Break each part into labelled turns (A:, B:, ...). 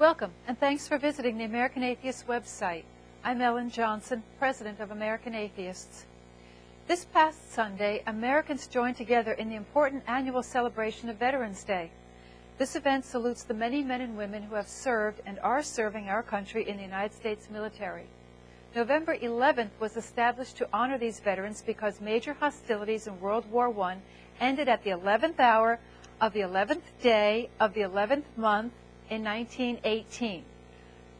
A: Welcome, and thanks for visiting the American Atheist website. I'm Ellen Johnson, President of American Atheists. This past Sunday, Americans joined together in the important annual celebration of Veterans Day. This event salutes the many men and women who have served and are serving our country in the United States military. November 11th was established to honor these veterans because major hostilities in World War I ended at the 11th hour of the 11th day of the 11th month in 1918.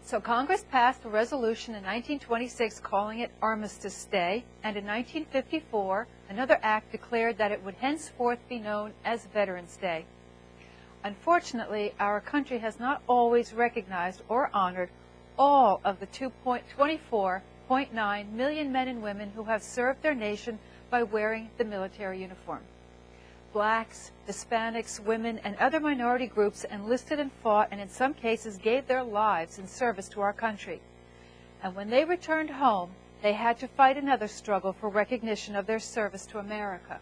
A: So Congress passed a resolution in 1926 calling it Armistice Day, and in 1954 another act declared that it would henceforth be known as Veterans Day. Unfortunately, our country has not always recognized or honored all of the 24.9 million men and women who have served their nation by wearing the military uniform. Blacks, Hispanics, women, and other minority groups enlisted and fought and in some cases gave their lives in service to our country. And when they returned home, they had to fight another struggle for recognition of their service to America.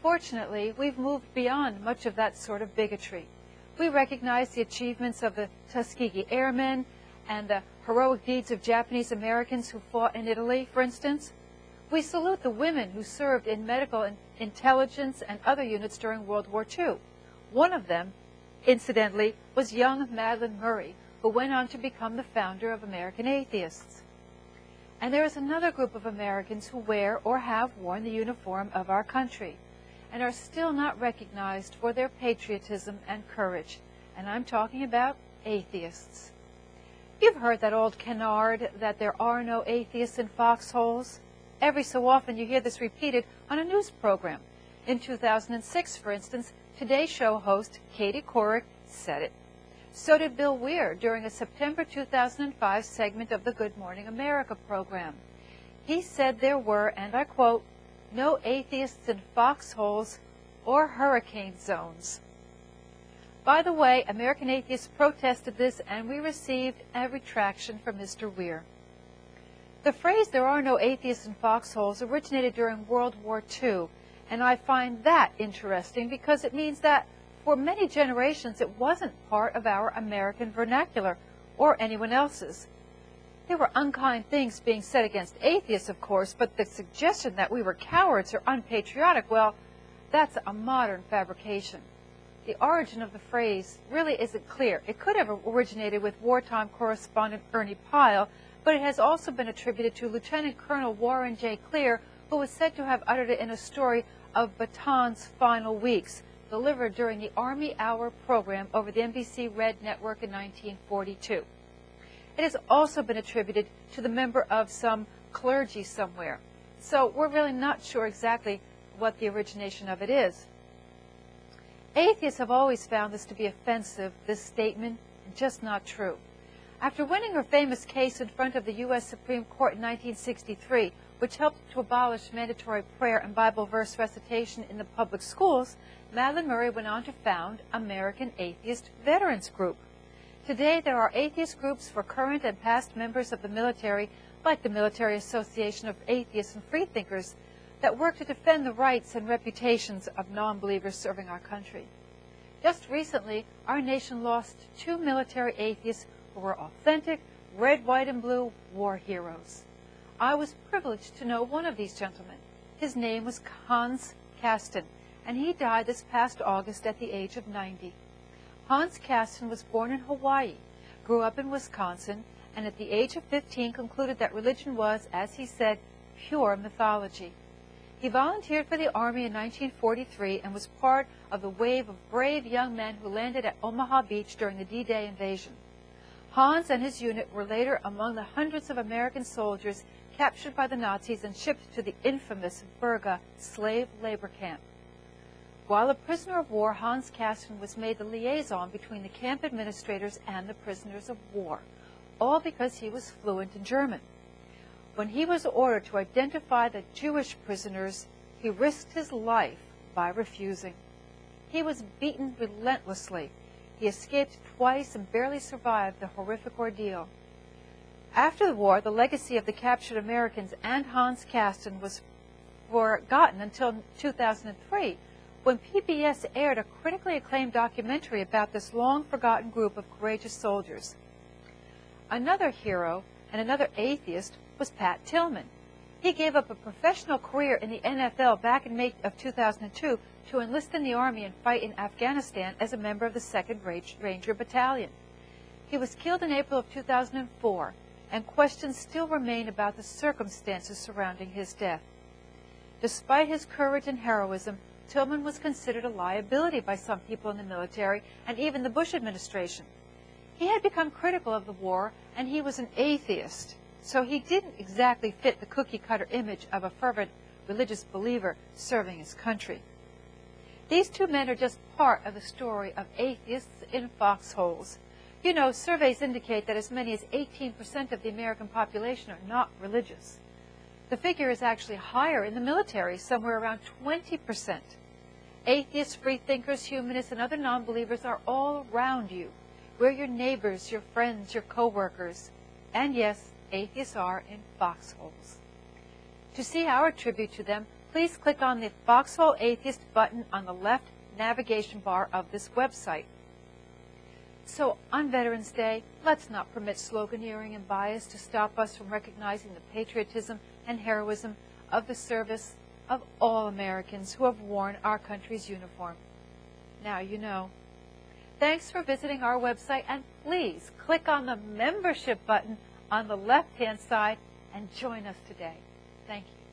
A: Fortunately, we've moved beyond much of that sort of bigotry. We recognize the achievements of the Tuskegee Airmen and the heroic deeds of Japanese Americans who fought in Italy, for instance. We salute the women who served in medical and intelligence and other units during World War II. One of them, incidentally, was young Madeleine Murray, who went on to become the founder of American Atheists. And there is another group of Americans who wear or have worn the uniform of our country and are still not recognized for their patriotism and courage. And I'm talking about atheists. You've heard that old canard that there are no atheists in foxholes. Every so often you hear this repeated on a news program. In 2006, for instance, Today Show host Katie Couric said it. So did Bill Weir during a September 2005 segment of the Good Morning America program. He said there were, and I quote, "no atheists in foxholes or hurricane zones." By the way, American Atheists protested this, and we received a retraction from Mr. Weir. The phrase, "there are no atheists in foxholes," originated during World War II, and I find that interesting because it means that for many generations it wasn't part of our American vernacular or anyone else's. There were unkind things being said against atheists, of course, but the suggestion that we were cowards or unpatriotic, well, that's a modern fabrication. The origin of the phrase really isn't clear. It could have originated with wartime correspondent Ernie Pyle, but it has also been attributed to Lieutenant Colonel Warren J. Clear, who was said to have uttered it in a story of Baton's final weeks, delivered during the Army Hour program over the NBC Red Network in 1942. It has also been attributed to the member of some clergy somewhere. So we're really not sure exactly what the origination of it is. Atheists have always found this to be offensive, this statement, and just not true. After winning her famous case in front of the U.S. Supreme Court in 1963, which helped to abolish mandatory prayer and Bible verse recitation in the public schools, Madeleine Murray went on to found American Atheist Veterans Group. Today, there are atheist groups for current and past members of the military, like the Military Association of Atheists and Freethinkers, that work to defend the rights and reputations of non-believers serving our country. Just recently, our nation lost 2 military atheists who were authentic, red, white, and blue war heroes. I was privileged to know one of these gentlemen. His name was Hans Kasten, and he died this past August at the age of 90. Hans Kasten was born in Hawaii, grew up in Wisconsin, and at the age of 15 concluded that religion was, as he said, pure mythology. He volunteered for the Army in 1943 and was part of the wave of brave young men who landed at Omaha Beach during the D-Day invasion. Hans and his unit were later among the hundreds of American soldiers captured by the Nazis and shipped to the infamous Berga slave labor camp. While a prisoner of war, Hans Kasten was made the liaison between the camp administrators and the prisoners of war, all because he was fluent in German. When he was ordered to identify the Jewish prisoners, he risked his life by refusing. He was beaten relentlessly. He escaped twice and barely survived the horrific ordeal. After the war, the legacy of the captured Americans and Hans Kasten was forgotten until 2003, when PBS aired a critically acclaimed documentary about this long-forgotten group of courageous soldiers. Another hero and another atheist was Pat Tillman. He gave up a professional career in the NFL back in May of 2002 to enlist in the Army and fight in Afghanistan as a member of the 2nd Ranger Battalion. He was killed in April of 2004, and questions still remain about the circumstances surrounding his death. Despite his courage and heroism, Tillman was considered a liability by some people in the military and even the Bush administration. He had become critical of the war, and he was an atheist, so he didn't exactly fit the cookie-cutter image of a fervent religious believer serving his country. These two men are just part of the story of atheists in foxholes. You know, surveys indicate that as many as 18% of the American population are not religious. The figure is actually higher in the military, somewhere around 20%. Atheists, freethinkers, humanists, and other non-believers are all around you. We're your neighbors, your friends, your co-workers. And yes, atheists are in foxholes. To see our tribute to them, please click on the Foxhole Atheist button on the left navigation bar of this website. So on Veterans Day, let's not permit sloganeering and bias to stop us from recognizing the patriotism and heroism of the service of all Americans who have worn our country's uniform. Now you know. Thanks for visiting our website, and please click on the membership button on the left-hand side and join us today. Thank you.